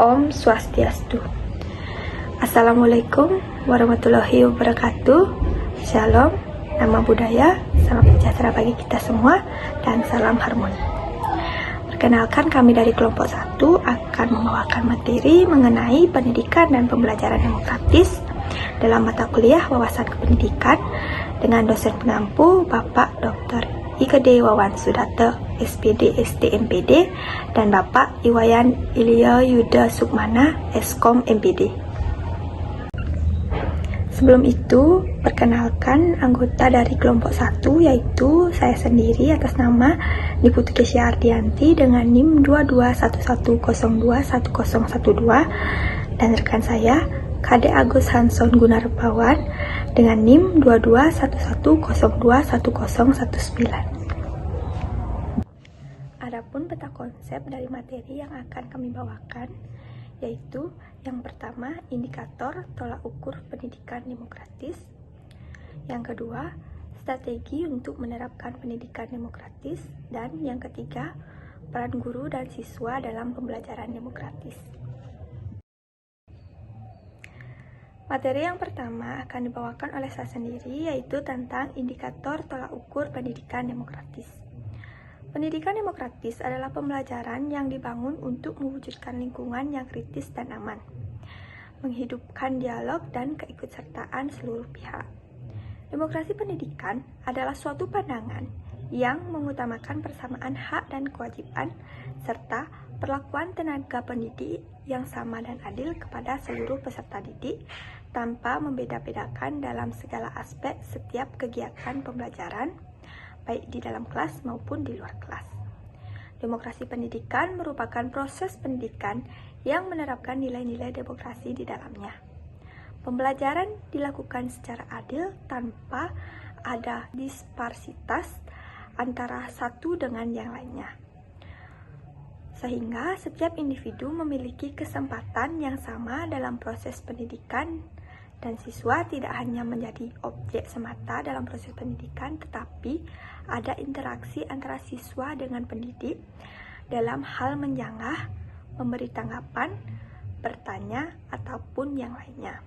Om Swastiastu. Assalamualaikum warahmatullahi wabarakatuh. Shalom, nama budaya, salam sejahtera bagi kita semua, dan salam harmoni. Perkenalkan, kami dari kelompok 1 akan membawakan materi mengenai pendidikan dan pembelajaran demokratis dalam mata kuliah wawasan kependidikan dengan dosen pengampu Bapak Dr. Ikede Wawan Sudarto, SPD, STMPD, dan Bapak Iwayan Ilya Yuda Sukmana, Eskom MPD. Sebelum itu, perkenalkan anggota dari kelompok 1, yaitu saya sendiri atas nama Niputu Kesya Ardianti dengan NIM 2211021012, dan rekan saya Kade Agus Hanson Gunarbawan dengan NIM 2211021019. Adapun peta konsep dari materi yang akan kami bawakan, yaitu yang pertama, indikator tolak ukur pendidikan demokratis. Yang kedua, strategi untuk menerapkan pendidikan demokratis. Dan yang ketiga, peran guru dan siswa dalam pembelajaran demokratis. Materi yang pertama akan dibawakan oleh saya sendiri, yaitu tentang indikator tolak ukur pendidikan demokratis. Pendidikan demokratis adalah pembelajaran yang dibangun untuk mewujudkan lingkungan yang kritis dan aman, menghidupkan dialog dan keikutsertaan seluruh pihak. Demokrasi pendidikan adalah suatu pandangan yang mengutamakan persamaan hak dan kewajiban, serta perlakuan tenaga pendidik yang sama dan adil kepada seluruh peserta didik, tanpa membeda-bedakan dalam segala aspek setiap kegiatan pembelajaran, baik di dalam kelas maupun di luar kelas. Demokrasi pendidikan merupakan proses pendidikan yang menerapkan nilai-nilai demokrasi di dalamnya. Pembelajaran dilakukan secara adil tanpa ada disparsitas antara satu dengan yang lainnya, sehingga setiap individu memiliki kesempatan yang sama dalam proses pendidikan, dan siswa tidak hanya menjadi objek semata dalam proses pendidikan, tetapi ada interaksi antara siswa dengan pendidik dalam hal menyanggah, memberi tanggapan, bertanya, ataupun yang lainnya.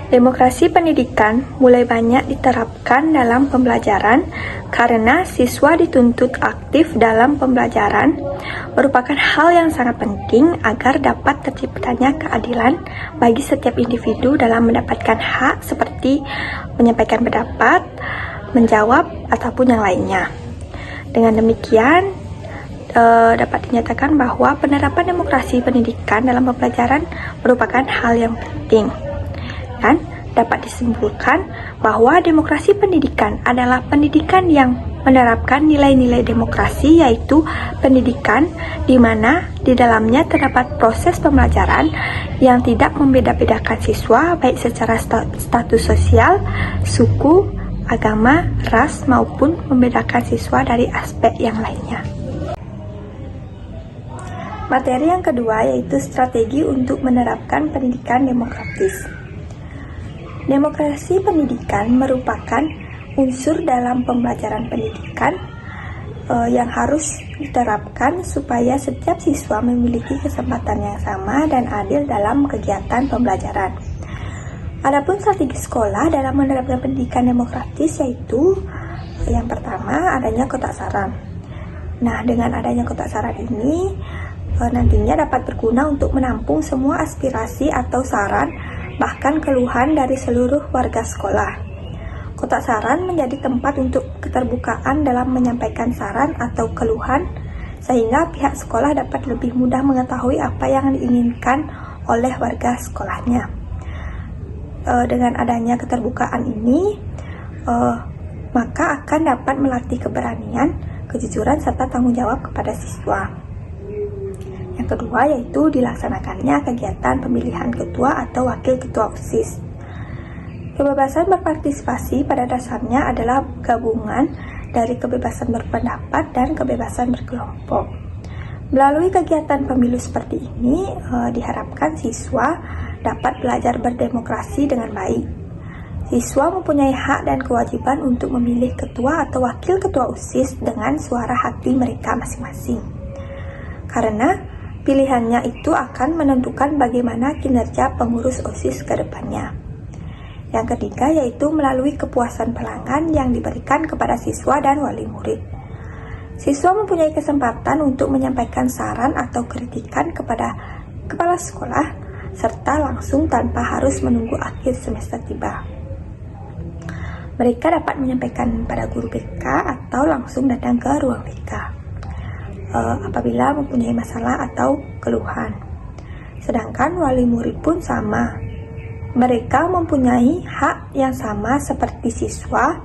Demokrasi pendidikan mulai banyak diterapkan dalam pembelajaran karena siswa dituntut aktif dalam pembelajaran, merupakan hal yang sangat penting agar dapat terciptanya keadilan bagi setiap individu dalam mendapatkan hak seperti menyampaikan pendapat, menjawab, ataupun yang lainnya. Dengan demikian, dapat dinyatakan bahwa penerapan demokrasi pendidikan dalam pembelajaran merupakan hal yang penting. Dan dapat disimpulkan bahwa demokrasi pendidikan adalah pendidikan yang menerapkan nilai-nilai demokrasi, yaitu pendidikan di mana di dalamnya terdapat proses pembelajaran yang tidak membeda-bedakan siswa baik secara status sosial, suku, agama, ras, maupun membedakan siswa dari aspek yang lainnya. Materi yang kedua yaitu strategi untuk menerapkan pendidikan demokratis. Demokrasi pendidikan merupakan unsur dalam pembelajaran pendidikan yang harus diterapkan supaya setiap siswa memiliki kesempatan yang sama dan adil dalam kegiatan pembelajaran. Adapun strategi sekolah dalam menerapkan pendidikan demokratis yaitu yang pertama, adanya kotak saran. Nah, dengan adanya kotak saran ini nantinya dapat berguna untuk menampung semua aspirasi atau saran, bahkan keluhan dari seluruh warga sekolah. Kotak saran menjadi tempat untuk keterbukaan dalam menyampaikan saran atau keluhan, sehingga pihak sekolah dapat lebih mudah mengetahui apa yang diinginkan oleh warga sekolahnya. Dengan adanya keterbukaan ini, maka akan dapat melatih keberanian, kejujuran, serta tanggung jawab kepada siswa. Yang kedua yaitu dilaksanakannya kegiatan pemilihan ketua atau wakil ketua OSIS. Kebebasan berpartisipasi pada dasarnya adalah gabungan dari kebebasan berpendapat dan kebebasan berkelompok. Melalui kegiatan pemilu seperti ini, diharapkan siswa dapat belajar berdemokrasi dengan baik. Siswa mempunyai hak dan kewajiban untuk memilih ketua atau wakil ketua OSIS dengan suara hati mereka masing-masing. Karena Pilihannya itu akan menentukan bagaimana kinerja pengurus OSIS ke depannya. Yang ketiga yaitu melalui kepuasan pelanggan yang diberikan kepada siswa dan wali murid. Siswa mempunyai kesempatan untuk menyampaikan saran atau kritikan kepada kepala sekolah, serta langsung tanpa harus menunggu akhir semester tiba. Mereka dapat menyampaikan pada guru BK atau langsung datang ke ruang BK apabila mempunyai masalah atau keluhan. Sedangkan wali murid pun sama. Mereka mempunyai hak yang sama seperti siswa.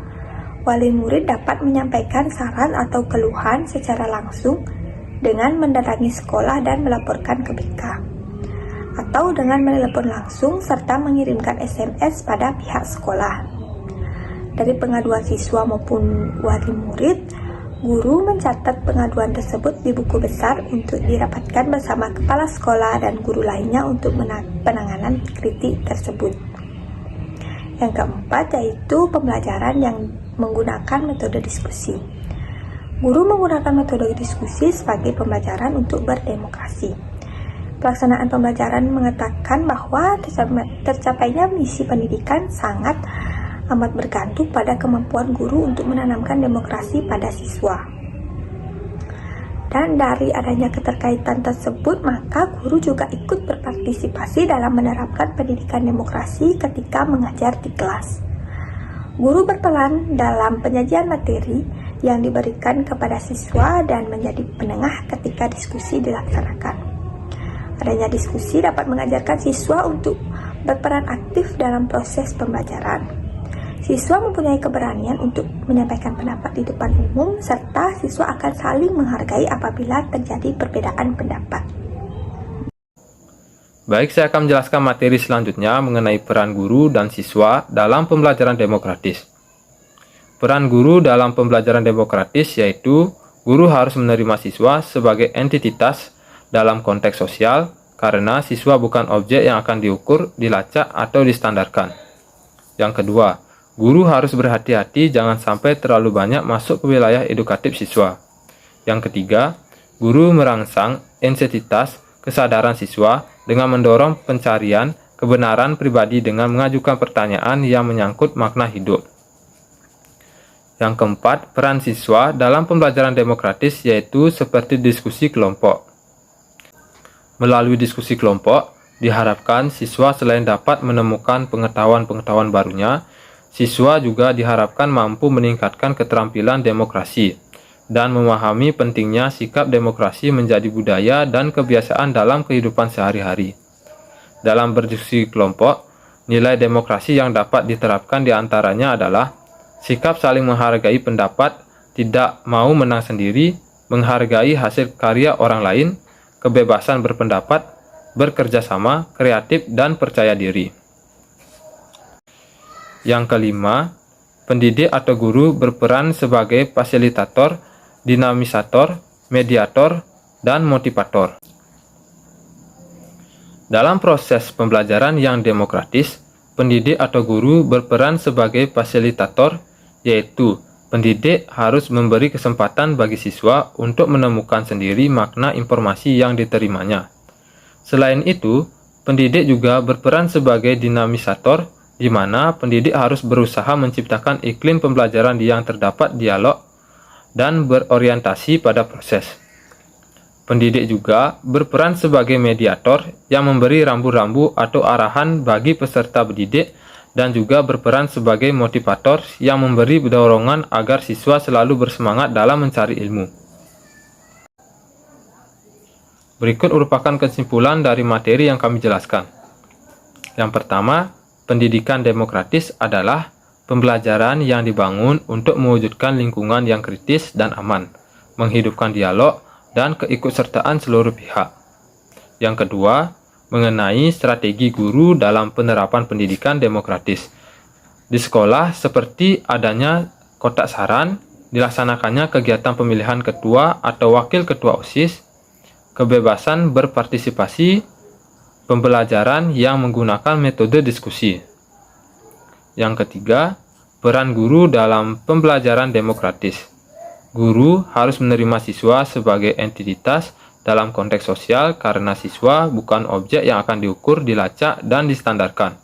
Wali murid dapat menyampaikan saran atau keluhan secara langsung dengan mendatangi sekolah dan melaporkan ke BK, atau dengan menelepon langsung serta mengirimkan SMS pada pihak sekolah. Dari pengaduan siswa maupun wali murid, guru mencatat pengaduan tersebut di buku besar untuk dirapatkan bersama kepala sekolah dan guru lainnya untuk penanganan kritik tersebut. Yang keempat yaitu pembelajaran yang menggunakan metode diskusi. Guru menggunakan metode diskusi sebagai pembelajaran untuk berdemokrasi. Pelaksanaan pembelajaran mengatakan bahwa tercapainya misi pendidikan sangat amat bergantung pada kemampuan guru untuk menanamkan demokrasi pada siswa. Dan dari adanya keterkaitan tersebut, maka guru juga ikut berpartisipasi dalam menerapkan pendidikan demokrasi ketika mengajar di kelas. Guru berperan dalam penyajian materi yang diberikan kepada siswa dan menjadi penengah ketika diskusi dilaksanakan. Adanya diskusi dapat mengajarkan siswa untuk berperan aktif dalam proses pembelajaran. Siswa mempunyai keberanian untuk menyampaikan pendapat di depan umum, serta siswa akan saling menghargai apabila terjadi perbedaan pendapat. Baik, saya akan menjelaskan materi selanjutnya mengenai peran guru dan siswa dalam pembelajaran demokratis. Peran guru dalam pembelajaran demokratis yaitu guru harus menerima siswa sebagai entitas dalam konteks sosial karena siswa bukan objek yang akan diukur, dilacak, atau distandarkan. Yang kedua, guru harus berhati-hati jangan sampai terlalu banyak masuk ke wilayah edukatif siswa. Yang ketiga, guru merangsang entitas kesadaran siswa dengan mendorong pencarian kebenaran pribadi dengan mengajukan pertanyaan yang menyangkut makna hidup. Yang keempat, peran siswa dalam pembelajaran demokratis yaitu seperti diskusi kelompok. Melalui diskusi kelompok, diharapkan siswa selain dapat menemukan pengetahuan-pengetahuan barunya, siswa juga diharapkan mampu meningkatkan keterampilan demokrasi dan memahami pentingnya sikap demokrasi menjadi budaya dan kebiasaan dalam kehidupan sehari-hari. Dalam berdiskusi kelompok, nilai demokrasi yang dapat diterapkan diantaranya adalah sikap saling menghargai pendapat, tidak mau menang sendiri, menghargai hasil karya orang lain, kebebasan berpendapat, bekerja sama, kreatif, dan percaya diri. Yang kelima, pendidik atau guru berperan sebagai fasilitator, dinamisator, mediator, dan motivator. Dalam proses pembelajaran yang demokratis, pendidik atau guru berperan sebagai fasilitator, yaitu pendidik harus memberi kesempatan bagi siswa untuk menemukan sendiri makna informasi yang diterimanya. Selain itu, pendidik juga berperan sebagai dinamisator, di mana pendidik harus berusaha menciptakan iklim pembelajaran yang terdapat dialog dan berorientasi pada proses. Pendidik juga berperan sebagai mediator yang memberi rambu-rambu atau arahan bagi peserta didik dan juga berperan sebagai motivator yang memberi dorongan agar siswa selalu bersemangat dalam mencari ilmu. Berikut merupakan kesimpulan dari materi yang kami jelaskan. Yang pertama, pendidikan demokratis adalah pembelajaran yang dibangun untuk mewujudkan lingkungan yang kritis dan aman, menghidupkan dialog dan keikutsertaan seluruh pihak. Yang kedua, mengenai strategi guru dalam penerapan pendidikan demokratis. Di sekolah, seperti adanya kotak saran, dilaksanakannya kegiatan pemilihan ketua atau wakil ketua OSIS, kebebasan berpartisipasi, pembelajaran yang menggunakan metode diskusi. Yang ketiga, peran guru dalam pembelajaran demokratis. Guru harus menerima siswa sebagai entitas dalam konteks sosial karena siswa bukan objek yang akan diukur, dilacak, dan distandarkan.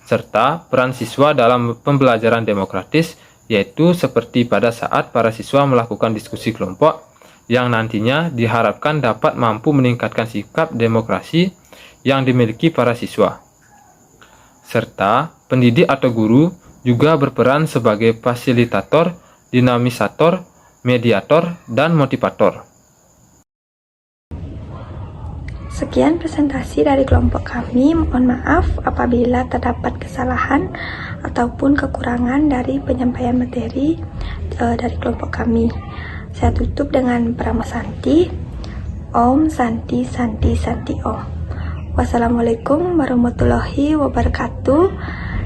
Serta peran siswa dalam pembelajaran demokratis, yaitu seperti pada saat para siswa melakukan diskusi kelompok yang nantinya diharapkan dapat mampu meningkatkan sikap demokrasi yang dimiliki para siswa. Serta pendidik atau guru juga berperan sebagai fasilitator, dinamisator, mediator, dan motivator. Sekian presentasi dari kelompok kami. Mohon maaf apabila terdapat kesalahan ataupun kekurangan dari penyampaian materi dari kelompok kami. Saya tutup dengan Prama Santi. Om Santi Santi Santi Om. Wassalamualaikum warahmatullahi wabarakatuh.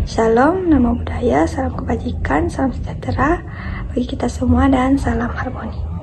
Shalom, namo buddhaya, salam kebajikan, salam sejahtera bagi kita semua, dan salam harmoni.